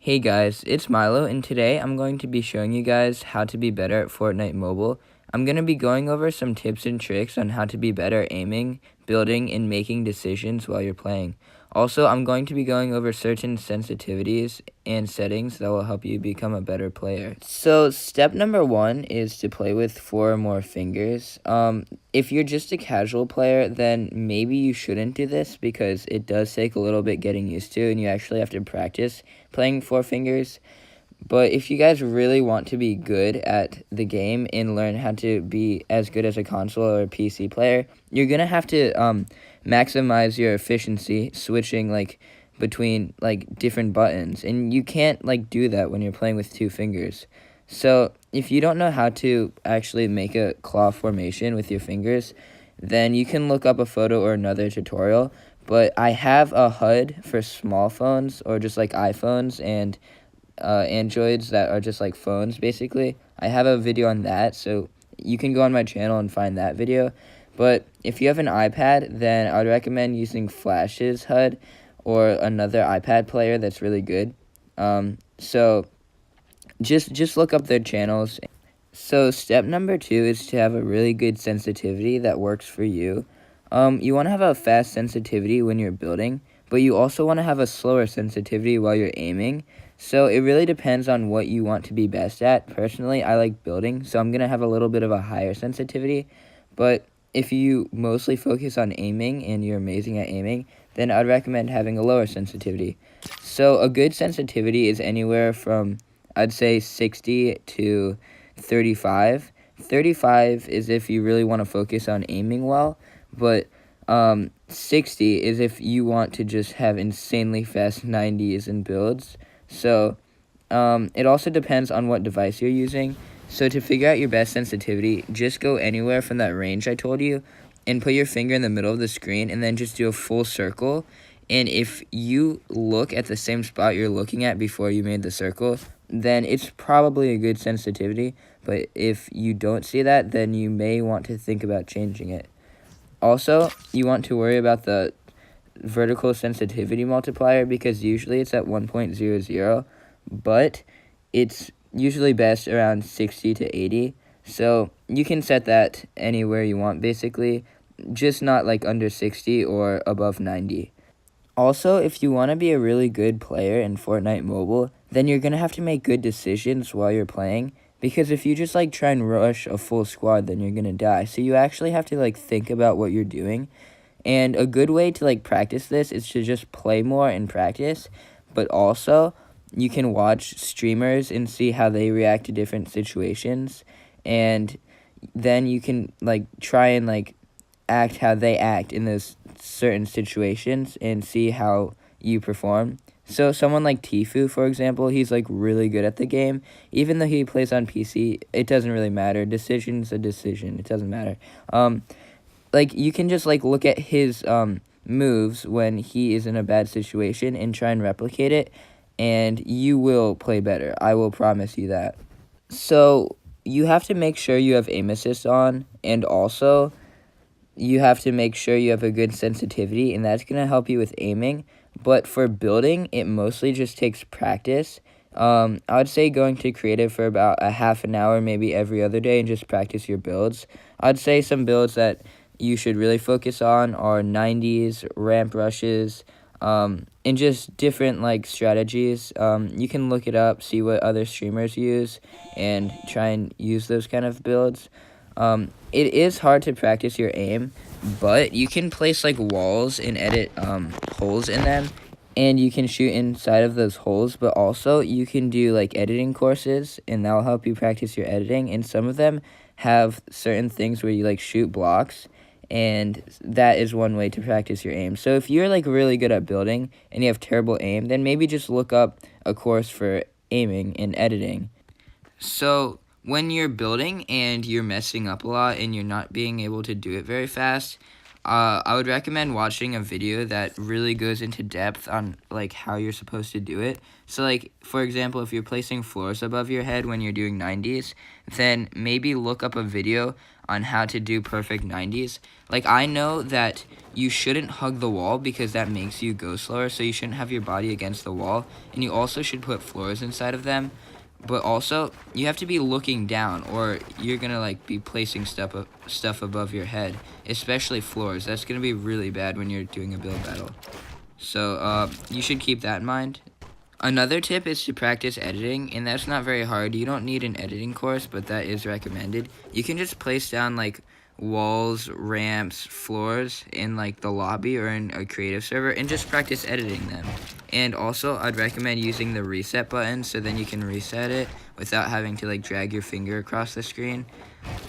Hey guys, it's Milo, and today I'm going to be showing you guys how to be better at Fortnite Mobile. I'm going to be going over some tips and tricks on how to be better at aiming, building, and making decisions while you're playing. Also, I'm going to be going over certain sensitivities and settings that will help you become a better player. So, step number one is to play with 4 or more fingers. If you're just a casual player, then maybe you shouldn't do this because it does take a little bit getting used to, and you actually have to practice playing 4 fingers. But if you guys really want to be good at the game and learn how to be as good as a console or a PC player, you're going to have to maximize your efficiency switching between different buttons. And you can't do that when you're playing with 2 fingers. So if you don't know how to actually make a claw formation with your fingers, then you can look up a photo or another tutorial. But I have a HUD for small phones or just iPhones and Androids that are just like phones, basically. I have a video on that, so you can go on my channel and find that video. But if you have an iPad, then I would recommend using Flash's HUD or another iPad player that's really good. So just look up their channels. So step number 2 is to have a really good sensitivity that works for you. You want to have a fast sensitivity when you're building, but you also want to have a slower sensitivity while you're aiming. So it really depends on what you want to be best at. Personally, I like building, so I'm going to have a little bit of a higher sensitivity. But if you mostly focus on aiming and you're amazing at aiming, then I'd recommend having a lower sensitivity. So a good sensitivity is anywhere from, I'd say, 60 to 35. 35 is if you really want to focus on aiming well, but 60 is if you want to just have insanely fast 90s in builds. So it also depends on what device you're using. So to figure out your best sensitivity, just go anywhere from that range I told you and put your finger in the middle of the screen and then just do a full circle. And if you look at the same spot you're looking at before you made the circle, then it's probably a good sensitivity. But if you don't see that, then you may want to think about changing it. Also, you want to worry about the vertical sensitivity multiplier because usually it's at 1.00, but it's usually best around 60 to 80. So you can set that anywhere you want, basically, just not under 60 or above 90. Also, if you want to be a really good player in Fortnite Mobile, then you're going to have to make good decisions while you're playing. Because if you just try and rush a full squad, then you're going to die. So you actually have to think about what you're doing. And a good way to practice this is to just play more and practice. But also, you can watch streamers and see how they react to different situations. And then you can try and act how they act in those certain situations and see how you perform. So someone like Tfue, for example, he's really good at the game. Even though he plays on PC, it doesn't really matter. Decision's a decision. It doesn't matter. You can just look at his moves when he is in a bad situation and try and replicate it, and you will play better. I will promise you that. So you have to make sure you have aim assist on, and also you have to make sure you have a good sensitivity, and that's going to help you with aiming. But for building, it mostly just takes practice. I would say going to creative for about a half an hour, maybe every other day, and just practice your builds. I'd say some builds that you should really focus on are 90s, ramp rushes, and just different strategies. You can look it up, see what other streamers use, and try and use those kind of builds. It is hard to practice your aim, but you can place walls and edit holes in them, and you can shoot inside of those holes. But also you can do editing courses, and that'll help you practice your editing. And some of them have certain things where you shoot blocks, and that is one way to practice your aim. So if you're really good at building and you have terrible aim, then maybe just look up a course for aiming and editing. So when you're building and you're messing up a lot and you're not being able to do it very fast, I would recommend watching a video that really goes into depth on like how you're supposed to do it. So like for example, if you're placing floors above your head when you're doing 90s, then maybe look up a video on how to do perfect 90s. Like I know that you shouldn't hug the wall because that makes you go slower, so you shouldn't have your body against the wall, and you also should put floors inside of them. But also, you have to be looking down, or you're gonna like be placing stuff above your head, especially floors. That's gonna be really bad when you're doing a build battle. So you should keep that in mind. Another tip is to practice editing, and that's not very hard. You don't need an editing course, but that is recommended. You can just place down like walls, ramps, floors in like the lobby or in a creative server and just practice editing them. And also, I'd recommend using the reset button so then you can reset it without having to like drag your finger across the screen.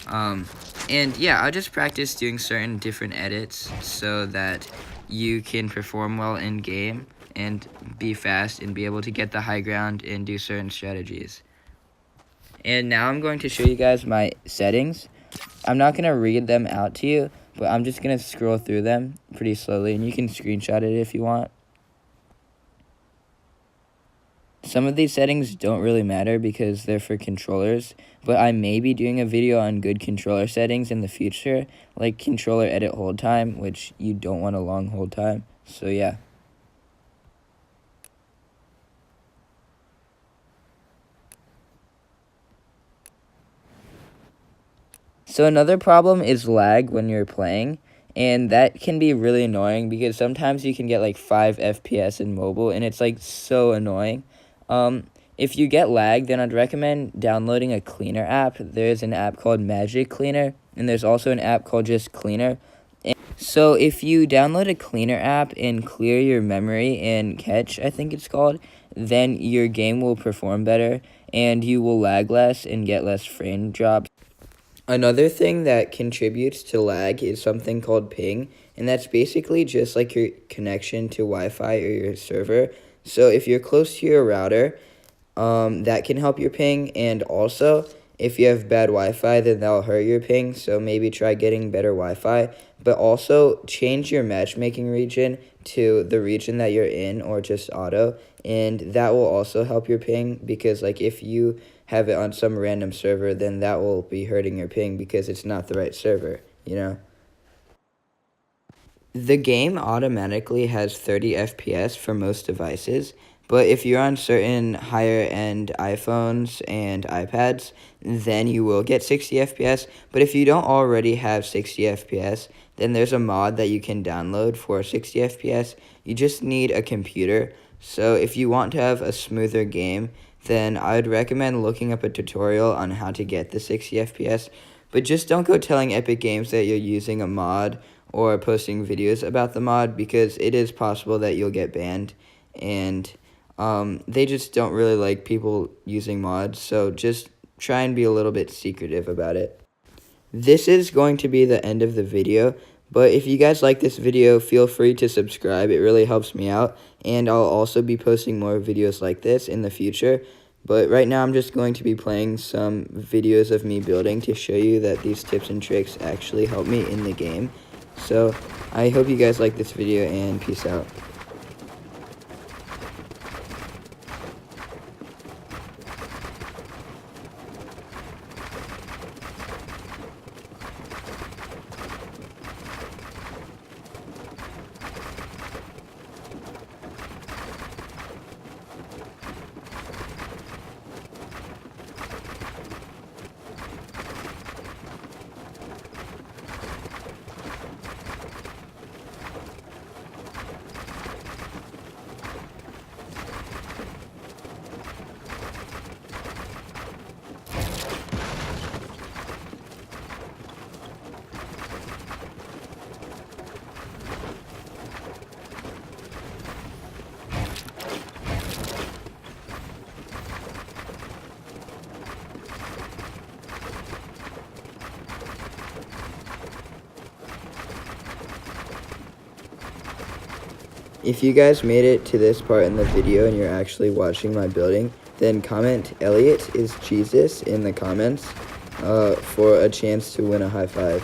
And yeah, I just practice doing certain different edits so that you can perform well in game and be fast and be able to get the high ground and do certain strategies. And now I'm going to show you guys my settings. I'm not going to read them out to you, but I'm just going to scroll through them pretty slowly, and you can screenshot it if you want. Some of these settings don't really matter because they're for controllers, but I may be doing a video on good controller settings in the future, like controller edit hold time, which you don't want a long hold time. So yeah. So another problem is lag when you're playing, and that can be really annoying because sometimes you can get like 5 FPS in mobile, and it's like so annoying. If you get lag, then I'd recommend downloading a cleaner app. There's an app called Magic Cleaner, and there's also an app called just Cleaner. So if you download a cleaner app and clear your memory and catch, I think it's called, then your game will perform better, and you will lag less and get less frame drops. Another thing that contributes to lag is something called ping, and that's basically just like your connection to Wi-Fi or your server. So if you're close to your router, that can help your ping, and also if you have bad Wi-Fi, then that'll hurt your ping, so maybe try getting better Wi-Fi. But also change your matchmaking region to the region that you're in, or just auto, and that will also help your ping, because like if you have it on some random server, then that will be hurting your ping because it's not the right server, you know? The game automatically has 30 FPS for most devices, but if you're on certain higher-end iPhones and iPads, then you will get 60 FPS. But if you don't already have 60 FPS, then there's a mod that you can download for 60 FPS. You just need a computer. So if you want to have a smoother game, then I would recommend looking up a tutorial on how to get the 60 FPS. But just don't go telling Epic Games that you're using a mod or posting videos about the mod, because it is possible that you'll get banned, and they just don't really like people using mods, so just try and be a little bit secretive about it. This is going to be the end of the video, but if you guys like this video, feel free to subscribe. It really helps me out, and I'll also be posting more videos like this in the future. But right now I'm just going to be playing some videos of me building to show you that these tips and tricks actually help me in the game. So I hope you guys like this video, and peace out. If you guys made it to this part in the video and you're actually watching my building, then comment "Elliot is Jesus" in the comments for a chance to win a high five.